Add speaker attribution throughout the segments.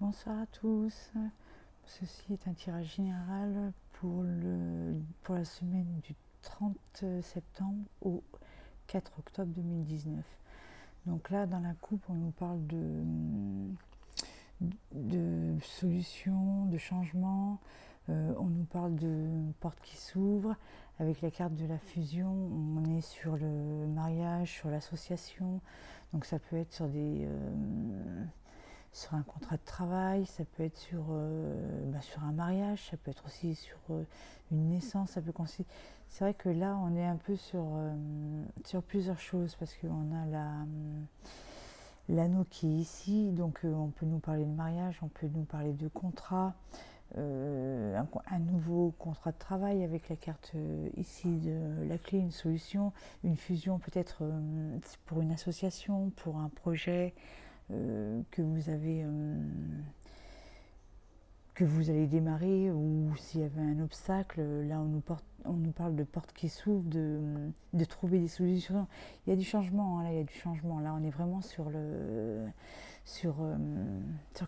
Speaker 1: Bonsoir à tous. Ceci est un tirage général pour la semaine du 30 septembre au 4 octobre 2019. Donc là, dans la coupe, on nous parle de solutions, de changements. On nous parle de portes qui s'ouvrent. Avec la carte de la fusion, on est sur le mariage, sur l'association. Donc ça peut être sur un contrat de travail, ça peut être sur un mariage, ça peut être aussi sur une naissance. C'est vrai que là, on est un peu sur plusieurs choses parce qu'on a l'anneau qui est ici, donc on peut nous parler de mariage, on peut nous parler de contrat, un nouveau contrat de travail avec la carte ici de la clé, une solution, une fusion peut-être pour une association, pour un projet que vous allez démarrer, ou s'il y avait un obstacle. Là on nous parle de portes qui s'ouvrent, de trouver des solutions. Il y a du changement, hein, là il y a du changement. Là on est vraiment sur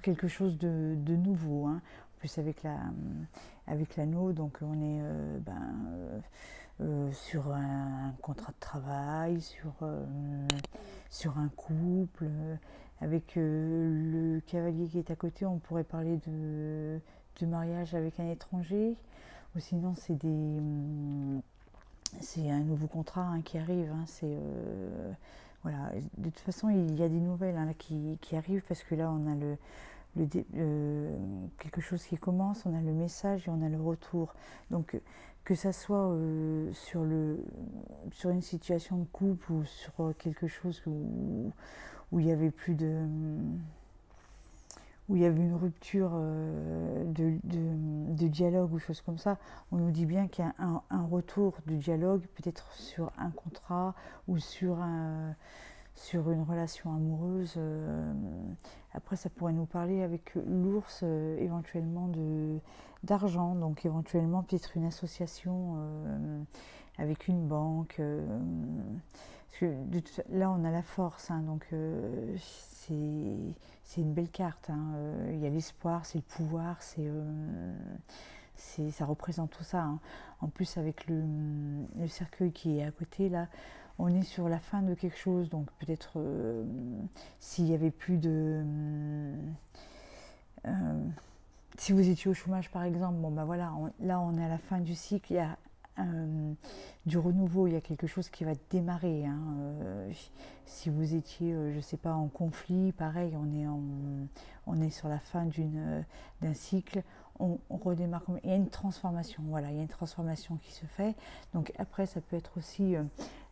Speaker 1: quelque chose de nouveau, hein. En plus avec l'anneau, donc on est sur un contrat de travail, sur un couple. Avec le cavalier qui est à côté, on pourrait parler de mariage avec un étranger. Ou sinon, c'est un nouveau contrat, hein, qui arrive, hein. Voilà. De toute façon, il y a des nouvelles, hein, là, qui arrivent, parce que là, on a quelque chose qui commence, on a le message et on a le retour. Donc, que ça soit sur une situation de couple, ou sur quelque chose où il y avait plus où il y avait une rupture de dialogue ou chose comme ça, on nous dit bien qu'il y a un retour de dialogue, peut-être sur un contrat ou sur une relation amoureuse. Après, ça pourrait nous parler avec l'ours, éventuellement d'argent, donc éventuellement peut-être une association avec une banque. Parce que là, on a la force, hein, donc c'est une belle carte, hein. Il y a l'espoir, c'est le pouvoir, ça représente tout ça, hein. En plus, avec le cercueil qui est à côté, là, on est sur la fin de quelque chose. Donc peut-être s'il y avait plus si vous étiez au chômage, par exemple, bon ben voilà, là on est à la fin du cycle, il y a du renouveau, il y a quelque chose qui va démarrer, hein. Si vous étiez, je sais pas, en conflit, pareil, on est sur la fin d'un cycle, on redémarre. Il y a une transformation, voilà, il y a une transformation qui se fait. Donc après, ça peut être aussi,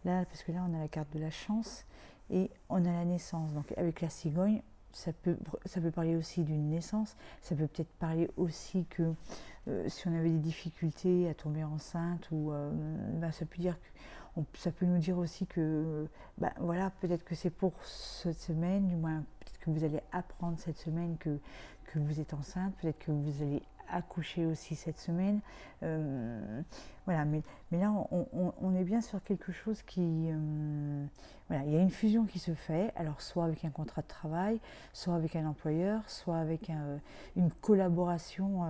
Speaker 1: là, parce que là, on a la carte de la chance et on a la naissance. Donc avec la cigogne, ça peut parler aussi d'une naissance. Ça peut peut-être parler aussi que si on avait des difficultés à tomber enceinte, ou ça peut nous dire aussi que voilà, peut-être que c'est pour cette semaine, du moins peut-être que vous allez apprendre cette semaine que vous êtes enceinte, peut-être que vous allez accoucher aussi cette semaine. Voilà, mais là on est bien sur quelque chose qui voilà, il y a une fusion qui se fait, alors soit avec un contrat de travail, soit avec un employeur, soit avec une collaboration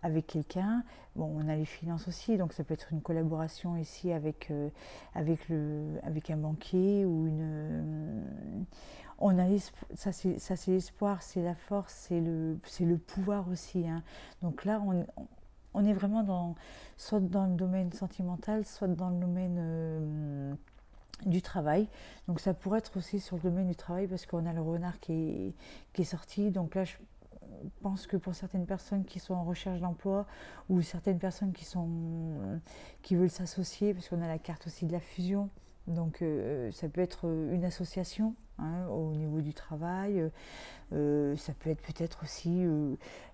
Speaker 1: avec quelqu'un. Bon, on a les finances aussi, donc ça peut être une collaboration ici avec un banquier, ou on a ça c'est l'espoir, c'est la force, c'est le pouvoir aussi, hein. Donc là, on est vraiment soit dans le domaine sentimental, soit dans le domaine du travail. Donc ça pourrait être aussi sur le domaine du travail, parce qu'on a le renard qui est sorti. Donc là, je pense que pour certaines personnes qui sont en recherche d'emploi, ou certaines personnes qui veulent s'associer, parce qu'on a la carte aussi de la fusion, donc ça peut être une association, hein, au niveau du travail. Ça peut être peut-être aussi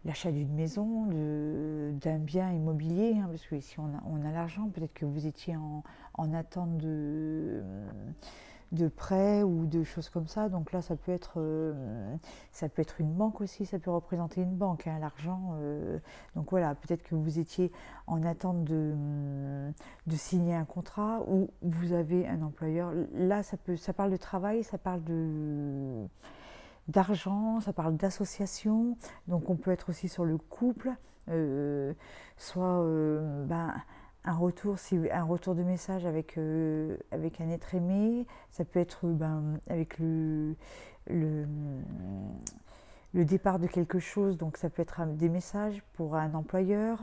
Speaker 1: l'achat d'une maison, d'un bien immobilier, hein, parce que ici on a l'argent. Peut-être que vous étiez en attente de prêts ou de choses comme ça. Donc là, ça peut être une banque aussi, ça peut représenter une banque, hein, l'argent. Donc voilà, peut-être que vous étiez en attente de signer un contrat, ou vous avez un employeur. Là, ça parle de travail, ça parle d'argent, ça parle d'association, donc on peut être aussi sur le couple, soit un retour, un retour de message avec un être aimé, ça peut être avec le, le départ de quelque chose, donc ça peut être des messages pour un employeur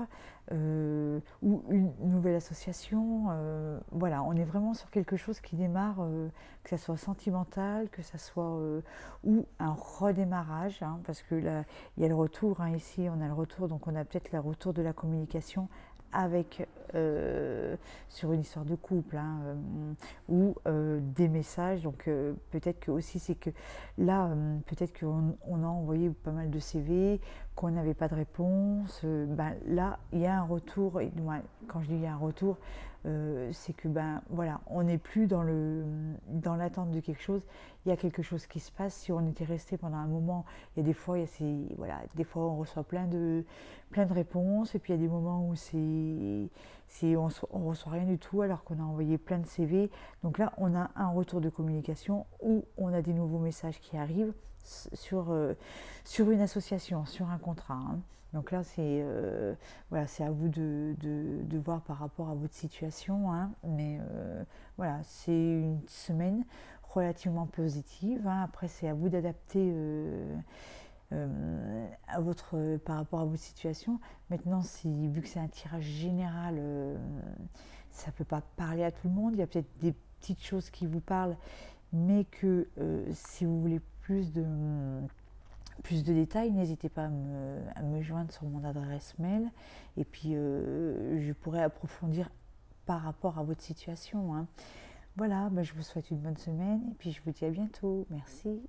Speaker 1: ou une nouvelle association. Voilà, on est vraiment sur quelque chose qui démarre, que ça soit sentimental, que ça soit ou un redémarrage, hein, parce que là, il y a le retour, hein, ici on a le retour, donc on a peut-être le retour de la communication avec sur une histoire de couple, hein, ou des messages. Donc peut-être que aussi c'est que là peut-être qu'on a envoyé pas mal de CV, qu'on n'avait pas de réponse. Là il y a un retour, et quand je dis il y a un retour, c'est que voilà, on n'est plus dans l'attente de quelque chose. Il y a quelque chose qui se passe. Si on était resté pendant un moment, il y a des fois, des fois on reçoit plein de réponses, et puis il y a des moments où on reçoit rien du tout alors qu'on a envoyé plein de CV. Donc là, on a un retour de communication où on a des nouveaux messages qui arrivent sur une association, sur un contrat, hein. Donc là, voilà, c'est à vous de voir par rapport à votre situation, hein. Mais voilà, c'est une semaine relativement positive, hein. Après, c'est à vous d'adapter par rapport à votre situation. Maintenant, vu que c'est un tirage général, ça ne peut pas parler à tout le monde. Il y a peut-être des petites choses qui vous parlent, mais que si vous voulez plus de détails, n'hésitez pas à me joindre sur mon adresse mail, et puis je pourrai approfondir par rapport à votre situation, hein. Voilà, je vous souhaite une bonne semaine, et puis je vous dis à bientôt. Merci.